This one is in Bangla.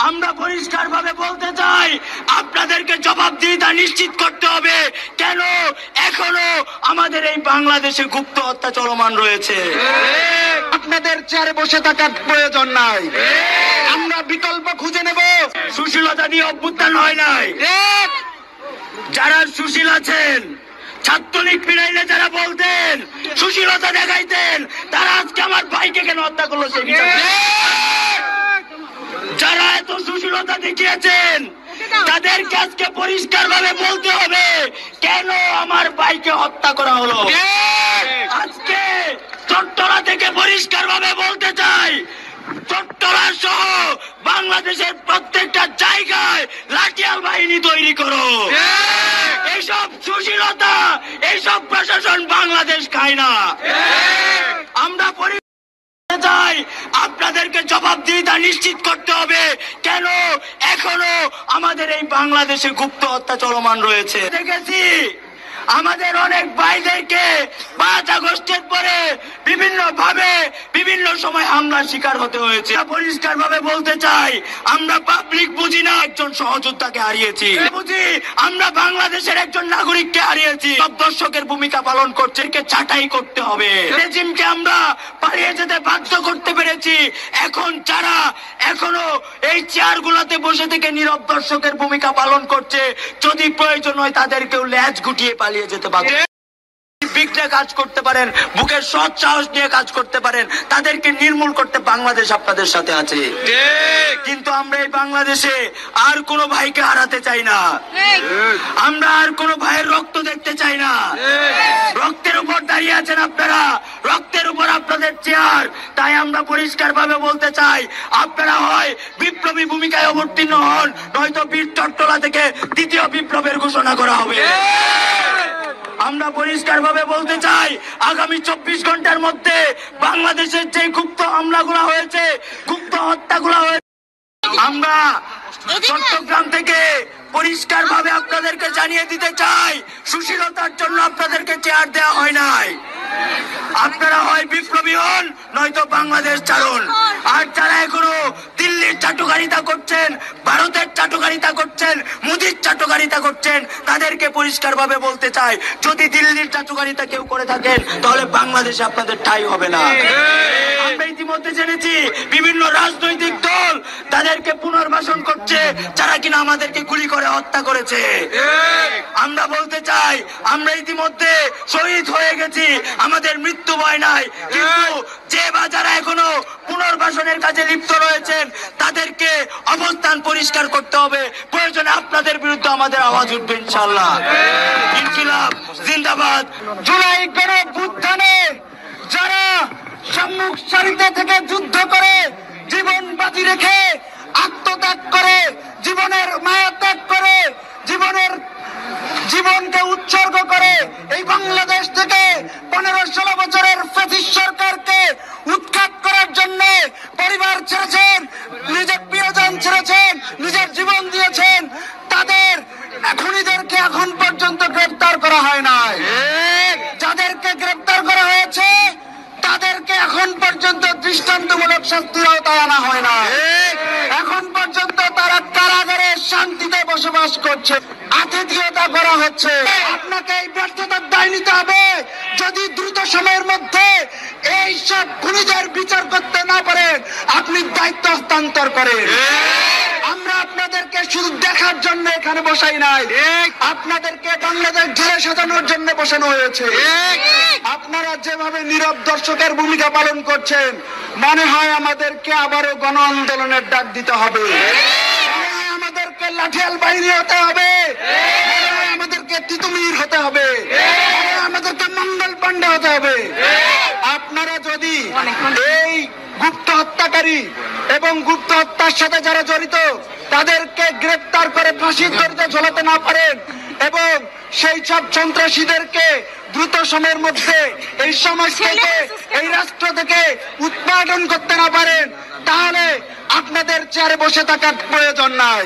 আমরা পরিষ্কারভাবে বলতে চাই, আপনাদেরকে জবাবদিহিতা নিশ্চিত করতে হবে। কেন এখনো আমাদের এই বাংলাদেশে গুপ্ত হত্যা চলমান রয়েছে? আপনাদের চেয়ারে বসে থাকার প্রয়োজন নাই, আমরা বিকল্প খুঁজে নেব। সুশীলতা নিয়ে অভ্যুত্থান হয় নাই। যারা সুশীল আছেন, ছাত্রলীগ ফিরাইলে যারা বলতেন, সুশীলতা দেখাইতেন, তারা আজকে আমার ভাইকে কেন হত্যা করলো সেই বিচার? যারা এত সুশীলতা দেখিয়েছেন তাদেরকে আজকে পরিষ্কার ভাবে বলতে হবে কেন আমার ভাইকে হত্যা করা হলো। আজকে চট্টলা থেকে পরিষ্কার ভাবে বলতে চাই, চট্টলা সহ বাংলাদেশের প্রত্যেকটা জায়গায় লাঠিয়াল বাহিনী তৈরি করো। এইসব সুশীলতা, এইসব প্রশাসন বাংলাদেশ খায় না। আমরা চাই, আপনাদেরকে জবাবদিহিতা নিশ্চিত করতে হবে। কেন এখনো আমাদের এই বাংলাদেশে গুপ্ত হত্যা চলমান রয়েছে? দেখেছি আমাদের অনেক ভাইদেরকে 5 আগস্টের পরে বিভিন্ন ভাবে বিভিন্ন সময় হামলার শিকার হতে হয়েছে। পরিষ্কার ভাবে বলতে চাই, আমরা পাবলিক বুঝি না, একজন সহযোদ্ধাকে হারিয়েছি, বুঝি আমরা বাংলাদেশের একজন নাগরিককে হারিয়েছি। সব দর্শকের ভূমিকা পালন করছে, ছাঁটাই করতে হবে। রেজিমকে আমরা পালিয়ে যেতে বাধ্য করতে পেরেছি। এখন যারা এখনো এই চেয়ারগুলোতে বসে থেকে নীরব দর্শকের ভূমিকা পালন করছে, যদি প্রয়োজন হয় তাদেরকেও ল্যাজ গুটিয়ে পালিয়ে যেতে পারে, বিঘ্নে কাজ করতে পারেন, বুকের সৎ সাহস নিয়ে কাজ করতে পারেন, তাদেরকে নির্মূল করতে বাংলাদেশ আপনাদের সাথে আছে। কিন্তু আমরা এই বাংলাদেশে আর কোনো ভাইকে হারাতে চাই না, আমরা আর কোনো ভাইয়ের রক্ত দেখতে চাই না। রক্তের উপর দাঁড়িয়ে আছেন আপনারা, রক্তের উপর আপনাদের চেয়ার। তাই আমরা পরিষ্কার ভাবে বলতে চাই, আপনারা হয় বিপ্লবী ভূমিকায় অবতীর্ণ হন, নয়তো বীর চট্টলা থেকে দ্বিতীয় বিপ্লবের ঘোষণা করা হবে। আমরা পরিষ্কার ভাবে বলতে চাই, আগামী 24 ঘন্টার মধ্যে বাংলাদেশের যে গুপ্ত হামলাগুলো হয়েছে, গুপ্ত হত্যাগুলো হয়েছে, আমরা চট্টগ্রাম থেকে পরিষ্কার ভাবে আপনাদেরকে জানিয়ে দিতে চাই, সুশীলতার জন্য আপনাদেরকে চেয়ার দেওয়া হয় নাই। আপনারা হয় বিপ্লবী হন, নয়তো বাংলাদেশ ছাড়ুন। আর যারা এখনো দিল্লির চাটুকারিতা করছেন, ভারতের চাটুকারিতা করছেন, মোদির চাটুকারিতা করছেন, তাদেরকে পরিষ্কার ভাবে বলতে চাই, যদি দিল্লির চাটুকারিতা কেউ করে থাকেন তাহলে বাংলাদেশে আপনাদের ঠাঁই হবে না। আমরা ইতিমধ্যে জেনেছি বিভিন্ন রাজনৈতিক দল তাদেরকে পুনর্বাসন করছে, যারা কিনা আমাদেরকে গুলি করে হত্যা করেছে। আমরা বলতে চাই, আমরা ইতিমধ্যে শহীদ হয়ে গেছি, আমাদের মৃত্যু ভয় নাই। কিন্তু যে বা যারা এখনো পুনর্বাসনের কাজে লিপ্ত রয়েছেন, তাদেরকে অবস্থান পরিষ্কার করতে হবে। প্রয়োজনে আপনাদের বিরুদ্ধে আমাদের আওয়াজ উঠবে ইনশাআল্লাহ। ইনকিলাব জিন্দাবাদ। জুলাই গণঅভ্যুত্থানে যারা সম্মুখ সারিতে থেকে যুদ্ধ করে, জীবন বাজি রেখে আত্মত্যাগ করে, জীবনের মায়া ত্যাগ করে, জীবনকে উৎসর্গ করে এই বাংলাদেশ থেকে 15-16 বছরের ফ্যাসিস্ট সরকারকে উৎখাত করার জন্য পরিবার ছেড়েছেন, নিজের প্রিয়জন ছেড়েছেন, নিজের জীবন দিয়েছেন, তাদের খুনিদেরকে এখন পর্যন্ত গ্রেফতার করা হয় নাই। যাদেরকে গ্রেফতার করা হয়েছে তাদেরকে এখন পর্যন্ত দৃষ্টান্তমূলক শাস্তির আওতায় আনা হয় না। এখন পর্যন্ত তারা কারাগারে শান্তিতে বসবাস করছে, আতিথেয়তা করা হচ্ছে। আপনাকে এই ব্যর্থতার দায় নিতে হবে। যদি দ্রুত সময়ের মধ্যে এই সব খুনিদের বিচার করতে না পারেন, আপনি দায়িত্ব হস্তান্তর করেন। আমরা আপনাদেরকে শুধু দেখার জন্য এখানে বসাই নাই, আপনাদেরকে বাংলাদেশ ঝাড়ে সাজানোর জন্য বসানো হয়েছে। আপনারা যেভাবে নীরব দর্শকের ভূমিকা পালন করছেন, মনে হয় আমাদেরকে আবারও গণ আন্দোলনের ডাক দিতে হবে, আমাদেরকে লাঠিয়াল বাহিনী হতে হবে, আমাদেরকে তিতুমির হতে হবে, আমাদেরকে মঙ্গল পাণ্ডে হতে হবে। আপনারা যদি এই গুপ্ত হত্যাকারী এবং গুপ্ত হত্যার সাথে যারা জড়িত তাদেরকে গ্রেফতার করে ফাঁসির দড়িতে ঝোলাতে না পারেন এবং সেই সব সন্ত্রাসীদেরকে দ্রুত সময়ের মধ্যে এই সমাজ থেকে, এই রাষ্ট্র থেকে উৎপাদন করতে না পারেন, তাহলে আপনাদের চেয়ারে বসে থাকার প্রয়োজন নাই।